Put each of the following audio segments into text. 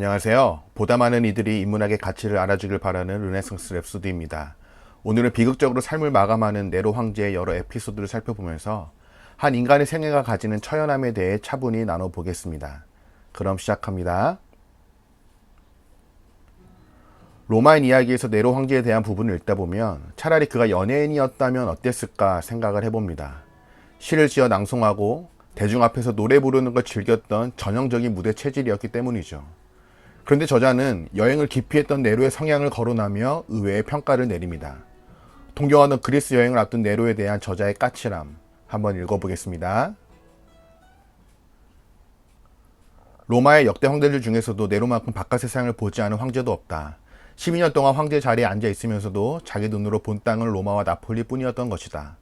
안녕하세요. 보다 많은 이들이 인문학의 가치를 알아주길 바라는 르네상스 랩소디입니다. 오늘은 비극적으로 삶을 마감하는 네로 황제의 여러 에피소드를 살펴보면서 한 인간의 생애가 가지는 처연함에 대해 차분히 나눠보겠습니다. 그럼 시작합니다. 로마인 이야기에서 네로 황제에 대한 부분을 읽다 보면 차라리 그가 연예인이었다면 어땠을까 생각을 해봅니다. 시를 지어 낭송하고 대중 앞에서 노래 부르는 걸 즐겼던 전형적인 무대 체질이었기 때문이죠. 그런데 저자는 여행을 기피했던 네로의 성향을 거론하며 의외의 평가를 내립니다. 동경하던 그리스 여행을 앞둔 네로에 대한 저자의 까칠함 한번 읽어보겠습니다. 로마의 역대 황제들 중에서도 네로만큼 바깥 세상을 보지 않은 황제도 없다. 12년 동안 황제 자리에 앉아 있으면서도 자기 눈으로 본 땅은 로마와 나폴리 뿐이었던 것이다.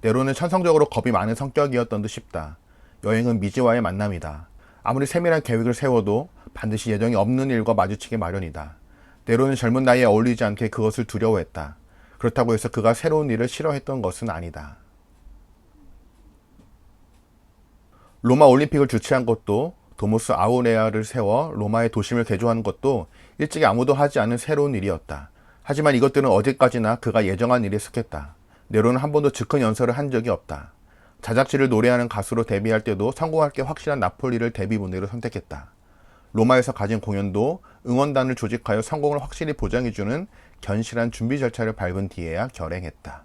네로는 천성적으로 겁이 많은 성격이었던 듯 싶다. 여행은 미지와의 만남이다. 아무리 세밀한 계획을 세워도 반드시 예정이 없는 일과 마주치기 마련이다. 네로는 젊은 나이에 어울리지 않게 그것을 두려워했다. 그렇다고 해서 그가 새로운 일을 싫어했던 것은 아니다. 로마 올림픽을 주최한 것도, 도무스 아우레아를 세워 로마의 도심을 개조하는 것도 일찍이 아무도 하지 않은 새로운 일이었다. 하지만 이것들은 어디까지나 그가 예정한 일에 속했다. 네로는 한 번도 즉흥 연설을 한 적이 없다. 자작지를 노래하는 가수로 데뷔할 때도 성공할 게 확실한 나폴리를 데뷔 무대로 선택했다. 로마에서 가진 공연도 응원단을 조직하여 성공을 확실히 보장해주는 견실한 준비 절차를 밟은 뒤에야 결행했다.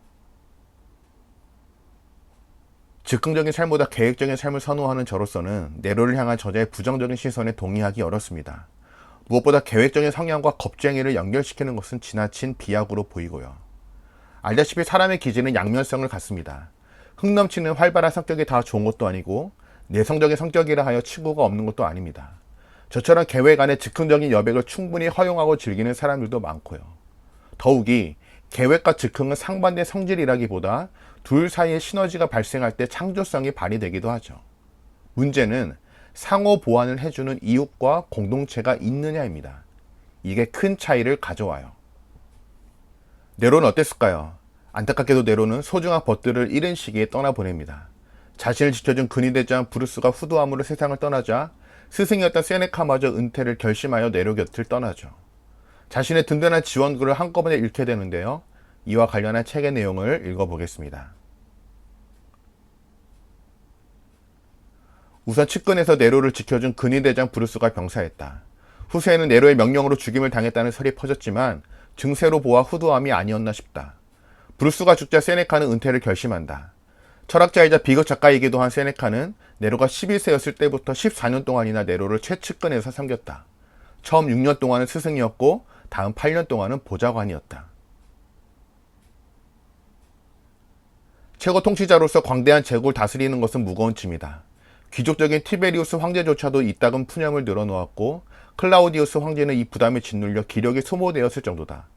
즉흥적인 삶보다 계획적인 삶을 선호하는 저로서는 네로를 향한 저자의 부정적인 시선에 동의하기 어렵습니다. 무엇보다 계획적인 성향과 겁쟁이를 연결시키는 것은 지나친 비약으로 보이고요. 알다시피 사람의 기질은 양면성을 갖습니다. 흥 넘치는 활발한 성격이 다 좋은 것도 아니고 내성적인 성격이라 하여 치고가 없는 것도 아닙니다. 저처럼 계획 안에 즉흥적인 여백을 충분히 허용하고 즐기는 사람들도 많고요. 더욱이 계획과 즉흥은 상반된 성질이라기보다 둘 사이의 시너지가 발생할 때 창조성이 발휘되기도 하죠. 문제는 상호 보완을 해주는 이웃과 공동체가 있느냐입니다. 이게 큰 차이를 가져와요. 네로는 어땠을까요? 안타깝게도 네로는 소중한 벗들을 잃은 시기에 떠나보냅니다. 자신을 지켜준 근위대장 브루스가 후두암으로 세상을 떠나자 스승이었던 세네카마저 은퇴를 결심하여 네로 곁을 떠나죠. 자신의 든든한 지원군을 한꺼번에 잃게 되는데요. 이와 관련한 책의 내용을 읽어보겠습니다. 우선 측근에서 네로를 지켜준 근위대장 브루스가 병사했다. 후세에는 네로의 명령으로 죽임을 당했다는 설이 퍼졌지만 증세로 보아 후두암이 아니었나 싶다. 브루스가 죽자 세네카는 은퇴를 결심한다. 철학자이자 비극 작가이기도 한 세네카는 네로가 11세였을 때부터 14년 동안이나 네로를 최측근에서 섬겼다. 처음 6년 동안은 스승이었고 다음 8년 동안은 보좌관이었다. 최고 통치자로서 광대한 제국을 다스리는 것은 무거운 짐이다. 귀족적인 티베리우스 황제조차도 이따금 푸념을 늘어놓았고 클라우디우스 황제는 이 부담에 짓눌려 기력이 소모되었을 정도다.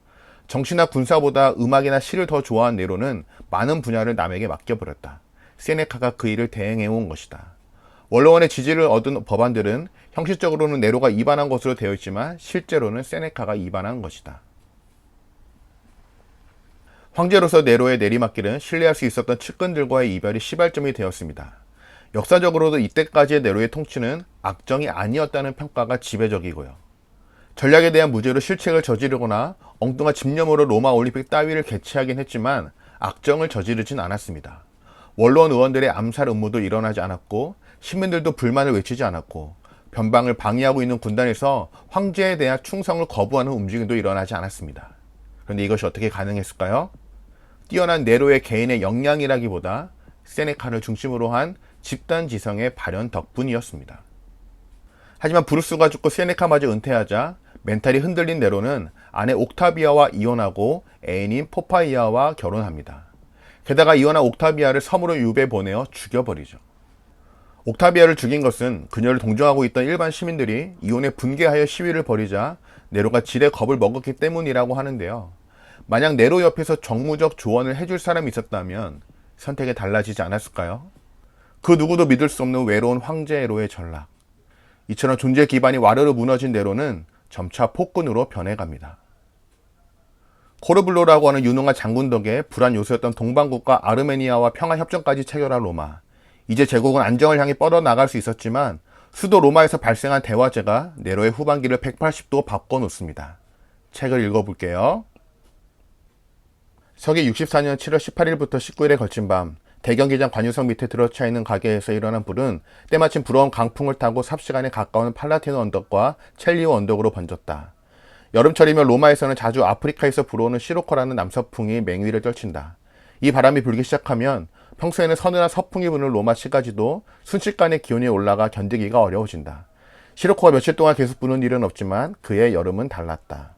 정치나 군사보다 음악이나 시를 더 좋아한 네로는 많은 분야를 남에게 맡겨버렸다. 세네카가 그 일을 대행해온 것이다. 원로원의 지지를 얻은 법안들은 형식적으로는 네로가 입안한 것으로 되어 있지만 실제로는 세네카가 입안한 것이다. 황제로서 네로의 내리막길은 신뢰할 수 있었던 측근들과의 이별이 시발점이 되었습니다. 역사적으로도 이때까지의 네로의 통치는 악정이 아니었다는 평가가 지배적이고요. 전략에 대한 무죄로 실책을 저지르거나 엉뚱한 집념으로 로마 올림픽 따위를 개최하긴 했지만 악정을 저지르진 않았습니다. 원로원 의원들의 암살 음모도 일어나지 않았고 시민들도 불만을 외치지 않았고 변방을 방해하고 있는 군단에서 황제에 대한 충성을 거부하는 움직임도 일어나지 않았습니다. 그런데 이것이 어떻게 가능했을까요? 뛰어난 네로의 개인의 역량이라기보다 세네카를 중심으로 한 집단 지성의 발현 덕분이었습니다. 하지만 브루스가 죽고 세네카마저 은퇴하자 멘탈이 흔들린 네로는 아내 옥타비아와 이혼하고 애인인 포파이아와 결혼합니다. 게다가 이혼한 옥타비아를 섬으로 유배 보내어 죽여버리죠. 옥타비아를 죽인 것은 그녀를 동정하고 있던 일반 시민들이 이혼에 분개하여 시위를 벌이자 네로가 지레 겁을 먹었기 때문이라고 하는데요. 만약 네로 옆에서 정무적 조언을 해줄 사람이 있었다면 선택이 달라지지 않았을까요? 그 누구도 믿을 수 없는 외로운 황제로의 전락. 이처럼 존재 기반이 와르르 무너진 네로는 점차 폭군으로 변해갑니다. 코르블로라고 하는 유능한 장군 덕에 불안 요소였던 동방국가 아르메니아와 평화협정까지 체결한 로마. 이제 제국은 안정을 향해 뻗어나갈 수 있었지만 수도 로마에서 발생한 대화재가 네로의 후반기를 180도 바꿔놓습니다. 책을 읽어볼게요. 서기 64년 7월 18일부터 19일에 걸친 밤, 대경기장 관유석 밑에 들어차 있는 가게에서 일어난 불은 때마침 불어온 강풍을 타고 삽시간에 가까운 팔라티노 언덕과 첼리오 언덕으로 번졌다. 여름철이면 로마에서는 자주 아프리카에서 불어오는 시로코라는 남서풍이 맹위를 떨친다. 이 바람이 불기 시작하면 평소에는 서늘한 서풍이 부는 로마 시까지도 순식간에 기온이 올라가 견디기가 어려워진다. 시로코가 며칠 동안 계속 부는 일은 없지만 그의 여름은 달랐다.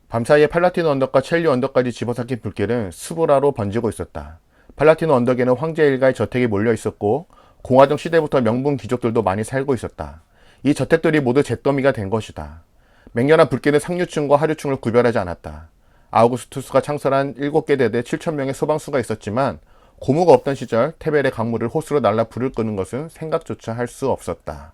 밤사이에 팔라티노 언덕과 첼리오 언덕까지 집어삼킨 불길은 스보라로 번지고 있었다. 팔라티노 언덕에는 황제 일가의 저택이 몰려 있었고 공화정 시대부터 명분 귀족들도 많이 살고 있었다. 이 저택들이 모두 잿더미가 된 것이다. 맹렬한 불길은 상류층과 하류층을 구별하지 않았다. 아우구스투스가 창설한 7개 대대 7,000명의 소방수가 있었지만 고무가 없던 시절 테벨의 강물을 호스로 날라 불을 끄는 것은 생각조차 할 수 없었다.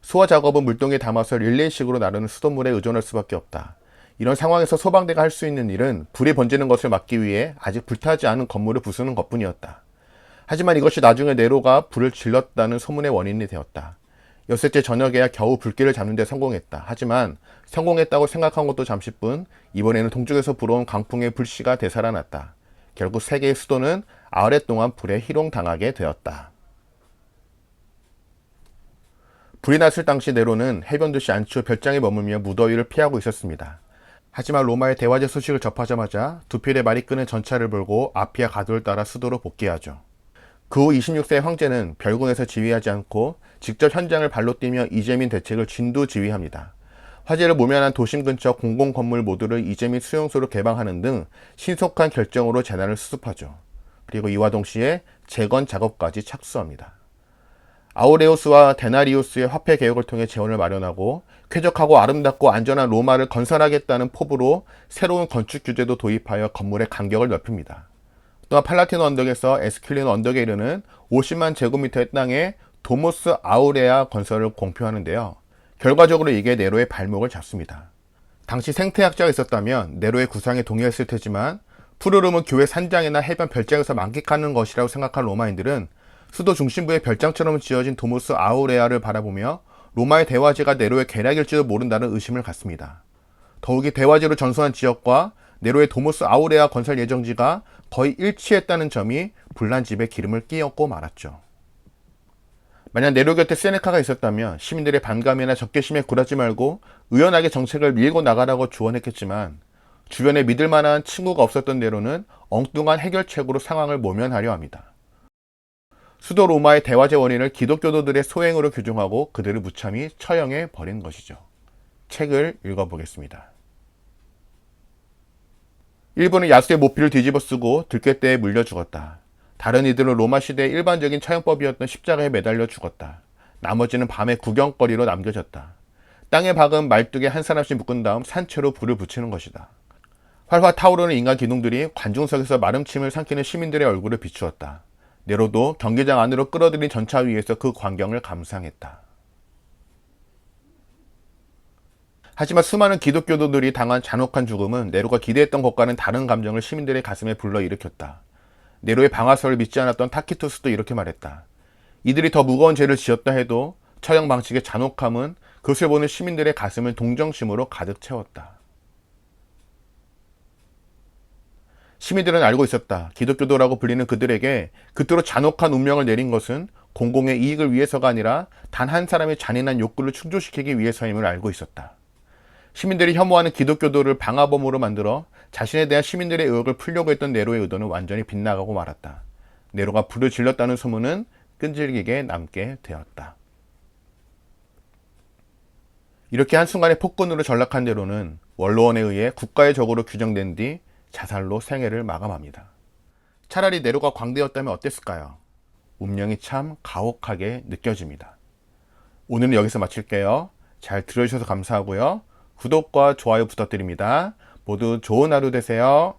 소화 작업은 물동에 담아서 릴레이식으로 나르는 수돗물에 의존할 수밖에 없다. 이런 상황에서 소방대가 할 수 있는 일은 불이 번지는 것을 막기 위해 아직 불타지 않은 건물을 부수는 것뿐이었다. 하지만 이것이 나중에 네로가 불을 질렀다는 소문의 원인이 되었다. 엿새째 저녁에야 겨우 불길을 잡는 데 성공했다. 하지만 성공했다고 생각한 것도 잠시뿐 이번에는 동쪽에서 불어온 강풍의 불씨가 되살아났다. 결국 세계의 수도는 아흘 동안 불에 희롱당하게 되었다. 불이 났을 당시 네로는 해변 도시 안치오 별장에 머물며 무더위를 피하고 있었습니다. 하지만 로마의 대화제 소식을 접하자마자 두 필의 말이 끄는 전차를 몰고 아피아 가도를 따라 수도로 복귀하죠. 그 후 26세의 황제는 별궁에서 지휘하지 않고 직접 현장을 발로 뛰며 이재민 대책을 진두지휘합니다. 화재를 모면한 도심 근처 공공건물 모두를 이재민 수용소로 개방하는 등 신속한 결정으로 재난을 수습하죠. 그리고 이와 동시에 재건 작업까지 착수합니다. 아우레우스와 데나리우스의 화폐 개혁을 통해 재원을 마련하고 쾌적하고 아름답고 안전한 로마를 건설하겠다는 포부로 새로운 건축 규제도 도입하여 건물의 간격을 넓힙니다. 또한 팔라티노 언덕에서 에스큘리노 언덕에 이르는 50만 제곱미터의 땅에 도모스 아우레아 건설을 공표하는데요. 결과적으로 이게 네로의 발목을 잡습니다. 당시 생태학자가 있었다면 네로의 구상에 동의했을 테지만 푸르름은 교회 산장이나 해변 별장에서 만끽하는 것이라고 생각한 로마인들은 수도 중심부에 별장처럼 지어진 도모스 아우레아를 바라보며 로마의 대화제가 네로의 계략일지도 모른다는 의심을 갖습니다. 더욱이 대화제로 전소한 지역과 네로의 도모스 아우레아 건설 예정지가 거의 일치했다는 점이 불난 집에 기름을 끼얹고 말았죠. 만약 네로 곁에 세네카가 있었다면 시민들의 반감이나 적개심에 굴하지 말고 의연하게 정책을 밀고 나가라고 조언했겠지만 주변에 믿을 만한 친구가 없었던 네로는 엉뚱한 해결책으로 상황을 모면하려 합니다. 수도 로마의 대화제 원인을 기독교도들의 소행으로 규정하고 그들을 무참히 처형해 버린 것이죠. 책을 읽어보겠습니다. 일부는 야수의 모피를 뒤집어 쓰고 들깨떼에 물려 죽었다. 다른 이들은 로마 시대의 일반적인 처형법이었던 십자가에 매달려 죽었다. 나머지는 밤에 구경거리로 남겨졌다. 땅에 박은 말뚝에 한 사람씩 묶은 다음 산채로 불을 붙이는 것이다. 활활 타오르는 인간 기둥들이 관중석에서 마름침을 삼키는 시민들의 얼굴을 비추었다. 네로도 경기장 안으로 끌어들인 전차 위에서 그 광경을 감상했다. 하지만 수많은 기독교도들이 당한 잔혹한 죽음은 네로가 기대했던 것과는 다른 감정을 시민들의 가슴에 불러일으켰다. 네로의 방아쇠를 믿지 않았던 타키투스도 이렇게 말했다. 이들이 더 무거운 죄를 지었다 해도 처형 방식의 잔혹함은 그것을 보는 시민들의 가슴을 동정심으로 가득 채웠다. 시민들은 알고 있었다. 기독교도라고 불리는 그들에게 그토록 잔혹한 운명을 내린 것은 공공의 이익을 위해서가 아니라 단 한 사람의 잔인한 욕구를 충족시키기 위해서임을 알고 있었다. 시민들이 혐오하는 기독교도를 방화범으로 만들어 자신에 대한 시민들의 의혹을 풀려고 했던 네로의 의도는 완전히 빗나가고 말았다. 네로가 불을 질렀다는 소문은 끈질기게 남게 되었다. 이렇게 한순간에 폭군으로 전락한 네로는 원로원에 의해 국가의 적으로 규정된 뒤 자살로 생애를 마감합니다. 차라리 네로가 광대였다면 어땠을까요? 운명이 참 가혹하게 느껴집니다. 오늘은 여기서 마칠게요. 잘 들어주셔서 감사하고요. 구독과 좋아요 부탁드립니다. 모두 좋은 하루 되세요.